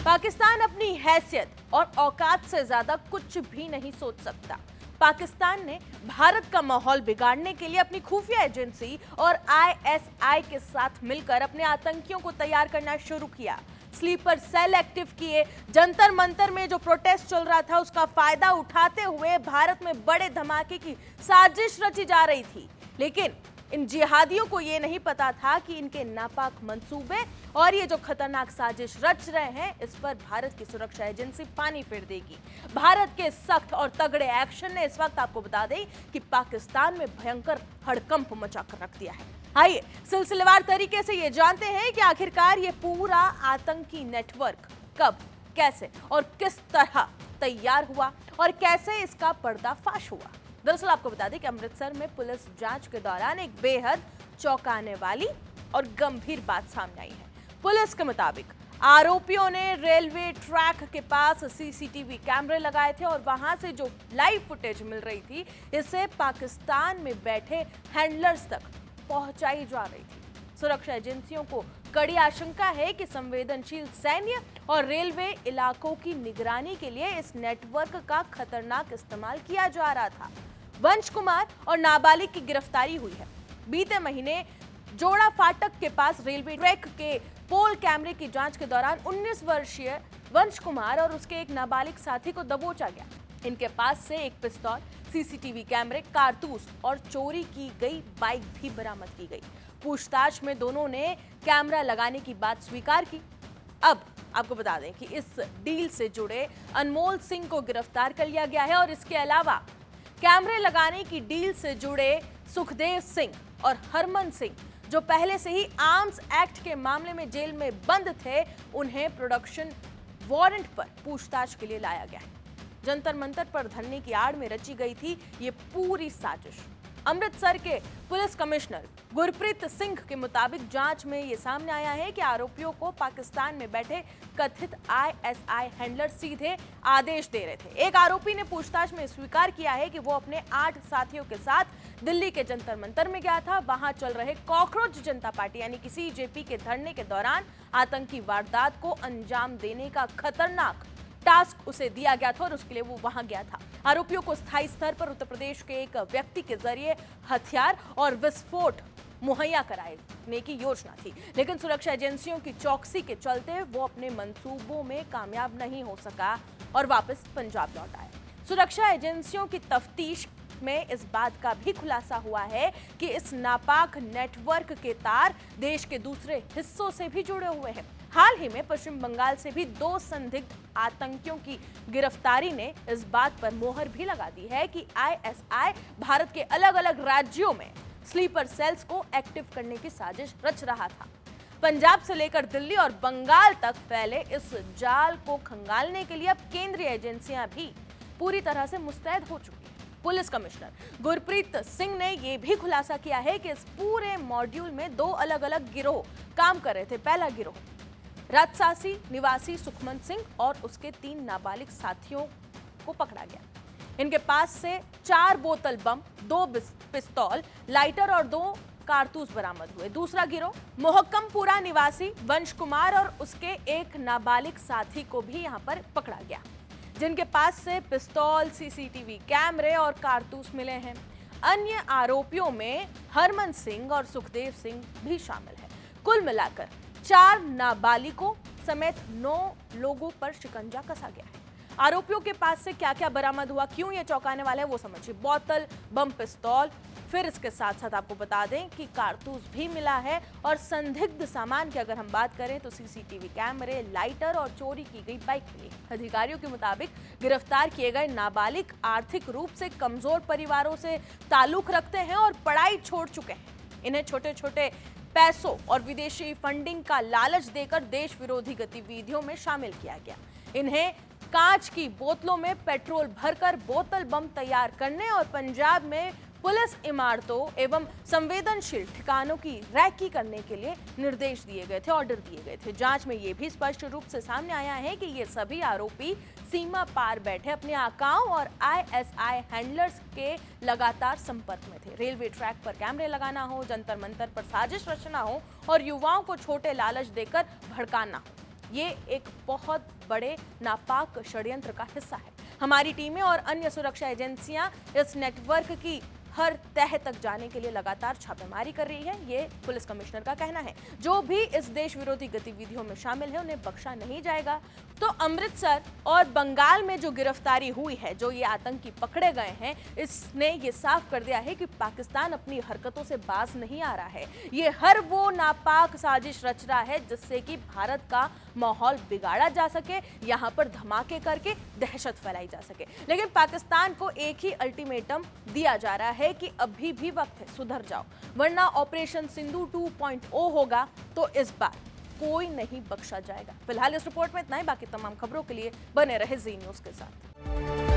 पाकिस्तान अपनी हैसियत और औकात से ज्यादा कुछ भी नहीं सोच सकता। पाकिस्तान ने भारत का माहौल बिगाड़ने के लिए अपनी खुफिया एजेंसी और आईएसआई के साथ मिलकर अपने आतंकियों को तैयार करना शुरू किया। स्लीपर सेल एक्टिव किए, जंतर मंतर में जो प्रोटेस्ट चल रहा था उसका फायदा उठाते हुए भारत में बड़े धमाके की साजिश रची जा रही थी। लेकिन इन जिहादियों को यह नहीं पता था कि इनके नापाक मंसूबे और ये जो खतरनाक साजिश रच रहे हैं इस पर भारत की सुरक्षा एजेंसी पानी फेर देगी। भारत के सख्त और तगड़े एक्शन ने इस वक्त आपको बता दें कि पाकिस्तान में भयंकर हड़कंप मचा कर रख दिया है। आइए सिलसिलेवार तरीके से ये जानते हैं कि आखिरकार ये पूरा आतंकी नेटवर्क कब, कैसे और किस तरह तैयार हुआ और कैसे इसका पर्दाफाश हुआ। दरअसल आपको बता दें कि अमृतसर में पुलिस जांच के दौरान एक बेहद चौंकाने वाली और गंभीर बात सामने आई है। पुलिस के मुताबिक आरोपियों ने रेलवे ट्रैक के पास सीसीटीवी कैमरे लगाए थे और वहां से जो लाइव फुटेज मिल रही थी इसे पाकिस्तान में बैठे हैंडलर्स तक पहुंचाई जा रही थी। सुरक्षा एजेंसियों को कड़ी आशंका है कि संवेदनशील सैन्य और रेलवे इलाकों की निगरानी के लिए इस नेटवर्क का खतरनाक इस्तेमाल किया जा रहा था। वंश कुमार और नाबालिग की गिरफ्तारी हुई है। बीते महीने जोड़ा फाटक के पास रेलवे ट्रैक के पोल कैमरे की जांच के दौरान 19 वर्षीय वंश कुमार और उसके एक नाबालिग साथी को दबोचा गया। इनके पास से एक पिस्तौल, सीसीटीवी कैमरे, कारतूस और चोरी की गई बाइक भी बरामद की गई। पूछताछ में दोनों ने कैमरा लगाने की बात स्वीकार की। अब आपको बता दें कि इस डील से जुड़े अनमोल सिंह को गिरफ्तार कर लिया गया है और इसके अलावा कैमरे लगाने की डील से जुड़े सुखदेव सिंह और हरमन सिंह जो पहले से ही आर्म्स एक्ट के मामले में जेल में बंद थे, उन्हें प्रोडक्शन वारंट पर पूछताछ के लिए लाया गया है। जंतर मंतर पर धरने की आड़ में रची गई थी ये पूरी साजिश। अमृतसर के पुलिस कमिश्नर गुरप्रीत सिंह के मुताबिक जांच में यह सामने आया है कि आरोपियों को पाकिस्तान में बैठे कथित आईएसआई हैंडलर सीधे आदेश दे रहे थे। एक आरोपी ने पूछताछ में स्वीकार किया है कि वो अपने 8 साथियों के साथ दिल्ली के जंतर मंतर में गया था। वहां चल रहे कॉकरोच जनता पार्टी यानी कि सीजेपी के धरने के दौरान आतंकी वारदात को अंजाम देने का खतरनाक टास्क उसे दिया गया था और उसके लिए वो वहां गया था। आरोपियों को स्थायी स्तर पर उत्तर प्रदेश के एक व्यक्ति के जरिए हथियार और विस्फोट मुहैया कराने की योजना थी, लेकिन सुरक्षा एजेंसियों की चौकसी के चलते वो अपने मंसूबों में कामयाब नहीं हो सका और वापस पंजाब लौट आए। सुरक्षा एजेंसियों की तफ्तीश में इस बात का भी खुलासा हुआ है कि इस नापाक नेटवर्क के तार देश के दूसरे हिस्सों से भी जुड़े हुए हैं। हाल ही में पश्चिम बंगाल से भी 2 संदिग्ध आतंकियों की गिरफ्तारी ने इस बात पर मोहर भी लगा दी है कि आईएसआई भारत के अलग अलग राज्यों में स्लीपर सेल्स को एक्टिव करने की साजिश रच रहा था। पंजाब से लेकर दिल्ली और बंगाल तक फैले इस जाल को खंगालने के लिए अब केंद्रीय एजेंसियां भी पूरी तरह से मुस्तैद हो चुकी हैं। पुलिस कमिश्नर गुरप्रीत सिंह ने यह भी खुलासा किया है कि इस पूरे मॉड्यूल में 2 अलग अलग गिरोह काम कर रहे थे। पहला गिरोह राजसासी निवासी सुखमन सिंह और उसके 3 नाबालिग साथियों को पकड़ा गया। इनके पास से 4 बोतल बम, 2 पिस्तौल, लाइटर और 2 कारतूस बरामद हुए। दूसरा गिरोह मोहक्कमपुरा निवासी वंश कुमार और उसके एक नाबालिग साथी को भी यहां पर पकड़ा गया, जिनके पास से पिस्तौल, सीसीटीवी कैमरे और कारतूस मिले हैं। अन्य आरोपियों में हरमन सिंह और सुखदेव सिंह भी शामिल है। कुल मिलाकर 4 नाबालिगों समेत 9 लोगों पर शिकंजा कसा गया है। आरोपियों के पास से क्या क्या बरामद हुआ, क्यों ये चौंकाने वाला है वो समझिए। बोतल, बम, पिस्तौल, फिर इसके साथ साथ आपको बता दें कि कारतूस भी मिला है और संदिग्ध सामान की अगर हम बात करें तो सीसीटीवी कैमरे, लाइटर और चोरी की गई बाइक मिली। अधिकारियों के मुताबिक गिरफ्तार किए गए नाबालिग आर्थिक रूप से कमजोर परिवारों से ताल्लुक रखते हैं और पढ़ाई छोड़ चुके हैं। इन्हें छोटे छोटे पैसों और विदेशी फंडिंग का लालच देकर देश विरोधी गतिविधियों में शामिल किया गया। इन्हें कांच की बोतलों में पेट्रोल भरकर बोतल बम तैयार करने और पंजाब में पुलिस इमारतों एवं संवेदनशील ठिकानों की रैकी करने के लिए निर्देश दिए गए थे, ऑर्डर दिए गए थे। जांच में यह भी स्पष्ट रूप से सामने आया है कि ये सभी आरोपी सीमा पार बैठे अपने आकाओं और आईएसआई हैंडलर्स के लगातार संपर्क में थे। रेलवे ट्रैक पर कैमरे लगाना हो, जंतर मंतर पर साजिश रचना हो और युवाओं को छोटे लालच देकर भड़काना हो, ये एक बहुत बड़े नापाक षड्यंत्र का हिस्सा है। हमारी टीमें और अन्य सुरक्षा एजेंसियां इस नेटवर्क की हर तह तक जाने के लिए लगातार छापेमारी कर रही है, ये पुलिस कमिश्नर का कहना है। जो भी इस देश विरोधी गतिविधियों में शामिल है उन्हें बख्शा नहीं जाएगा। तो अमृतसर और बंगाल में जो गिरफ्तारी हुई है, जो ये आतंकी पकड़े गए हैं, इसने ये साफ कर दिया है कि पाकिस्तान अपनी हरकतों से बाज नहीं आ रहा है। ये हर वो नापाक साजिश रच रहा है जिससे कि भारत का माहौल बिगाड़ा जा सके, यहाँ पर धमाके करके दहशत फैलाई जा सके। लेकिन पाकिस्तान को एक ही अल्टीमेटम दिया जा रहा है कि अभी भी वक्त है, सुधर जाओ, वरना ऑपरेशन सिंधु 2.0 होगा तो इस बार कोई नहीं बख्शा जाएगा। फिलहाल इस रिपोर्ट में इतना ही। बाकी तमाम खबरों के लिए बने रहे जी न्यूज़ के साथ।